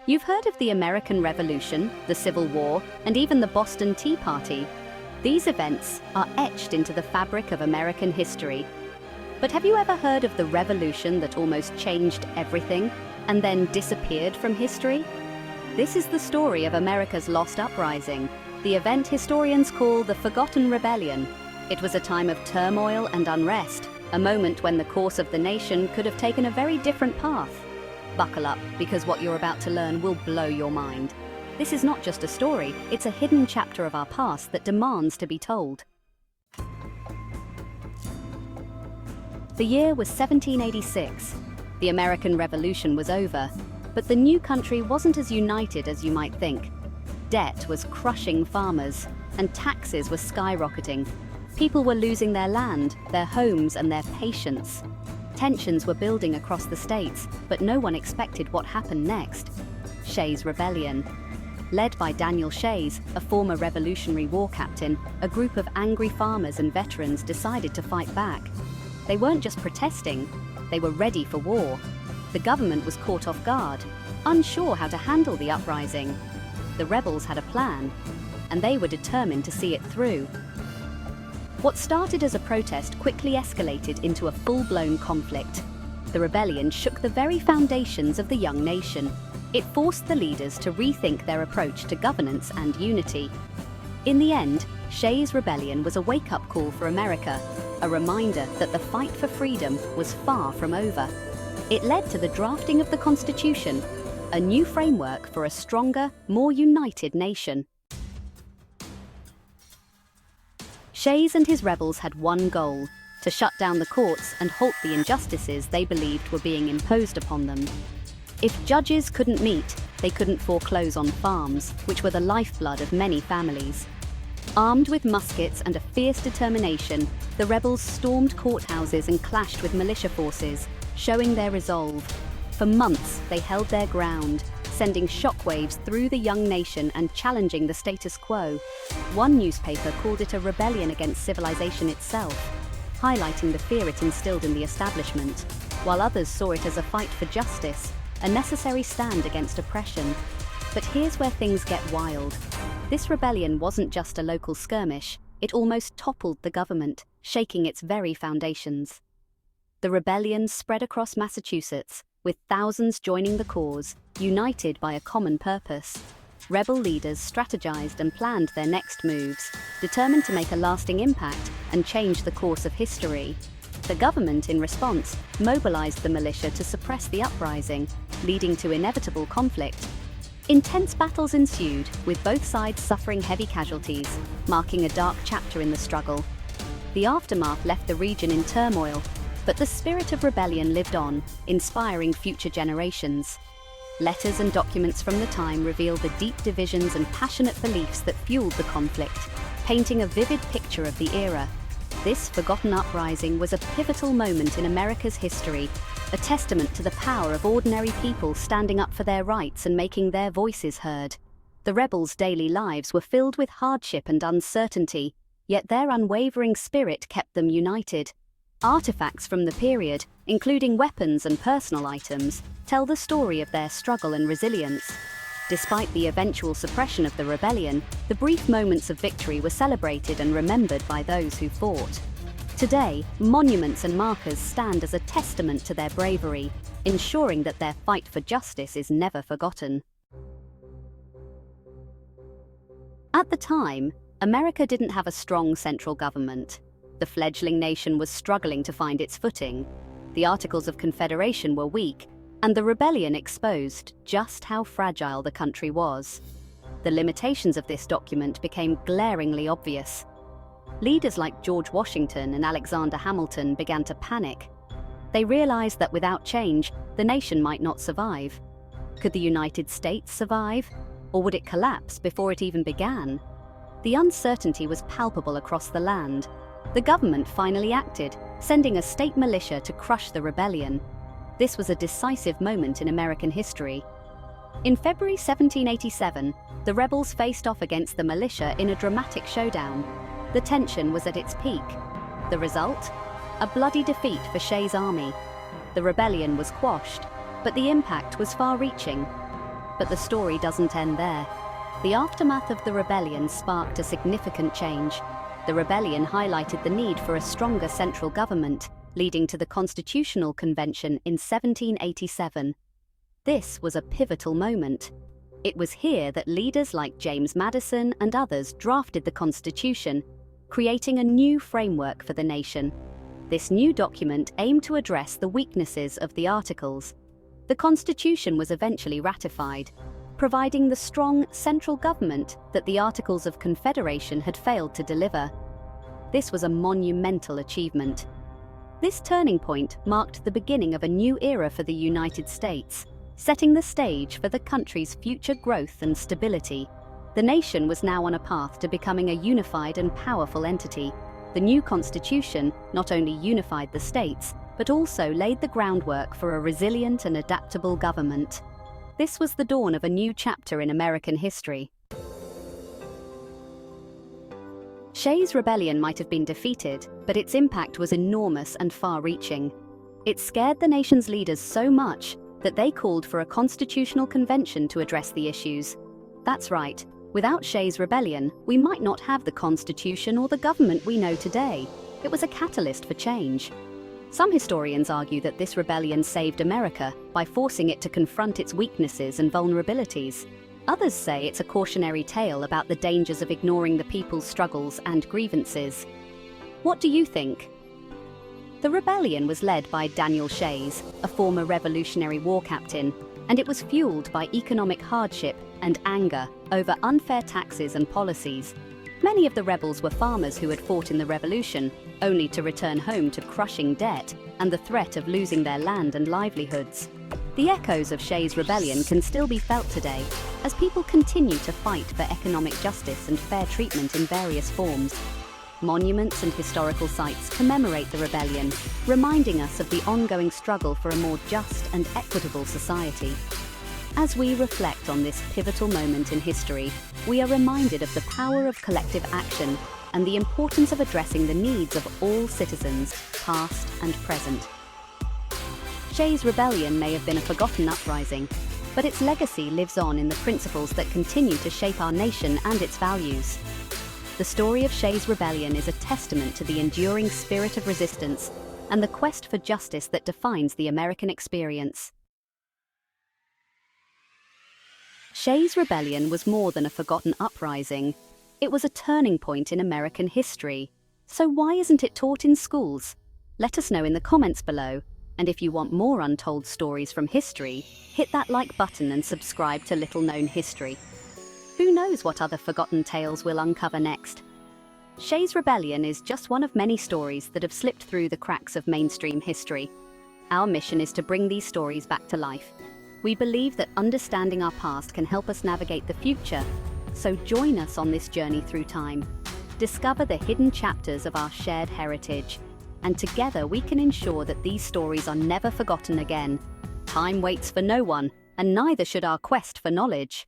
You've heard of the American Revolution, the Civil War, and even the Boston Tea Party. These events are etched into the fabric of American history. But have you ever heard of the revolution that almost changed everything and then disappeared from history? This is the story of America's lost uprising, the event historians call the Forgotten Rebellion. It was a time of turmoil and unrest, a moment when the course of the nation could have taken a very different path. Buckle up, because what you're about to learn will blow your mind. This is not just a story, it's a hidden chapter of our past that demands to be told. The year was 1786. The American Revolution was over, but the new country wasn't as united as you might think. Debt was crushing farmers, and taxes were skyrocketing. People were losing their land, their homes, and their patience. Tensions were building across the states, but no one expected what happened next. Shays Rebellion. Led by Daniel Shays, a former Revolutionary War captain, a group of angry farmers and veterans decided to fight back. They weren't just protesting, they were ready for war. The government was caught off guard, unsure how to handle the uprising. The rebels had a plan, and they were determined to see it through. What started as a protest quickly escalated into a full-blown conflict. The rebellion shook the very foundations of the young nation. It forced the leaders to rethink their approach to governance and unity. In the end, Shays Rebellion was a wake-up call for America, a reminder that the fight for freedom was far from over. It led to the drafting of the Constitution, a new framework for a stronger, more united nation. Shays and his rebels had one goal: to shut down the courts and halt the injustices they believed were being imposed upon them. If judges couldn't meet, they couldn't foreclose on farms, which were the lifeblood of many families. Armed with muskets and a fierce determination, the rebels stormed courthouses and clashed with militia forces, showing their resolve. For months, they held their ground, sending shockwaves through the young nation and challenging the status quo. One newspaper called it a rebellion against civilization itself, highlighting the fear it instilled in the establishment, while others saw it as a fight for justice, a necessary stand against oppression. But here's where things get wild. This rebellion wasn't just a local skirmish, it almost toppled the government, shaking its very foundations. The rebellion spread across Massachusetts, with thousands joining the cause, united by a common purpose. Rebel leaders strategized and planned their next moves, determined to make a lasting impact and change the course of history. The government, in response, mobilized the militia to suppress the uprising, leading to inevitable conflict. Intense battles ensued, with both sides suffering heavy casualties, marking a dark chapter in the struggle. The aftermath left the region in turmoil, but the spirit of rebellion lived on, inspiring future generations. Letters and documents from the time reveal the deep divisions and passionate beliefs that fueled the conflict, painting a vivid picture of the era. This forgotten uprising was a pivotal moment in America's history, a testament to the power of ordinary people standing up for their rights and making their voices heard. The rebels' daily lives were filled with hardship and uncertainty, yet their unwavering spirit kept them united. Artifacts from the period, including weapons and personal items, tell the story of their struggle and resilience. Despite the eventual suppression of the rebellion, the brief moments of victory were celebrated and remembered by those who fought. Today, monuments and markers stand as a testament to their bravery, ensuring that their fight for justice is never forgotten. At the time, America didn't have a strong central government. The fledgling nation was struggling to find its footing. The Articles of Confederation were weak, and the rebellion exposed just how fragile the country was. The limitations of this document became glaringly obvious. Leaders like George Washington and Alexander Hamilton began to panic. They realized that without change, the nation might not survive. Could the United States survive? Or would it collapse before it even began? The uncertainty was palpable across the land. The government finally acted, sending a state militia to crush the rebellion. This was a decisive moment in American history. In February 1787, the rebels faced off against the militia in a dramatic showdown. The tension was at its peak. The result? A bloody defeat for Shays' army. The rebellion was quashed, but the impact was far-reaching. But the story doesn't end there. The aftermath of the rebellion sparked a significant change. The rebellion highlighted the need for a stronger central government, leading to the Constitutional Convention in 1787. This was a pivotal moment. It was here that leaders like James Madison and others drafted the Constitution, creating a new framework for the nation. This new document aimed to address the weaknesses of the Articles. The Constitution was eventually ratified, providing the strong central government that the Articles of Confederation had failed to deliver. This was a monumental achievement. This turning point marked the beginning of a new era for the United States, setting the stage for the country's future growth and stability. The nation was now on a path to becoming a unified and powerful entity. The new Constitution not only unified the states, but also laid the groundwork for a resilient and adaptable government. This was the dawn of a new chapter in American history. Shays Rebellion might have been defeated, but its impact was enormous and far-reaching. It scared the nation's leaders so much that they called for a constitutional convention to address the issues. That's right, without Shays Rebellion, we might not have the Constitution or the government we know today. It was a catalyst for change. Some historians argue that this rebellion saved America by forcing it to confront its weaknesses and vulnerabilities. Others say it's a cautionary tale about the dangers of ignoring the people's struggles and grievances. What do you think? The rebellion was led by Daniel Shays, a former Revolutionary War captain, and it was fueled by economic hardship and anger over unfair taxes and policies. Many of the rebels were farmers who had fought in the Revolution, only to return home to crushing debt and the threat of losing their land and livelihoods. The echoes of Shays' Rebellion can still be felt today, as people continue to fight for economic justice and fair treatment in various forms. Monuments and historical sites commemorate the rebellion, reminding us of the ongoing struggle for a more just and equitable society. As we reflect on this pivotal moment in history, we are reminded of the power of collective action and the importance of addressing the needs of all citizens, past and present. Shays' Rebellion may have been a forgotten uprising, but its legacy lives on in the principles that continue to shape our nation and its values. The story of Shays' Rebellion is a testament to the enduring spirit of resistance and the quest for justice that defines the American experience. Shays' Rebellion was more than a forgotten uprising. It was a turning point in American history. So why isn't it taught in schools? Let us know in the comments below. And if you want more untold stories from history, hit that like button and subscribe to Little Known History. Who knows what other forgotten tales we'll uncover next? Shays' Rebellion is just one of many stories that have slipped through the cracks of mainstream history. Our mission is to bring these stories back to life. We believe that understanding our past can help us navigate the future, so join us on this journey through time. Discover the hidden chapters of our shared heritage, and together we can ensure that these stories are never forgotten again. Time waits for no one, and neither should our quest for knowledge.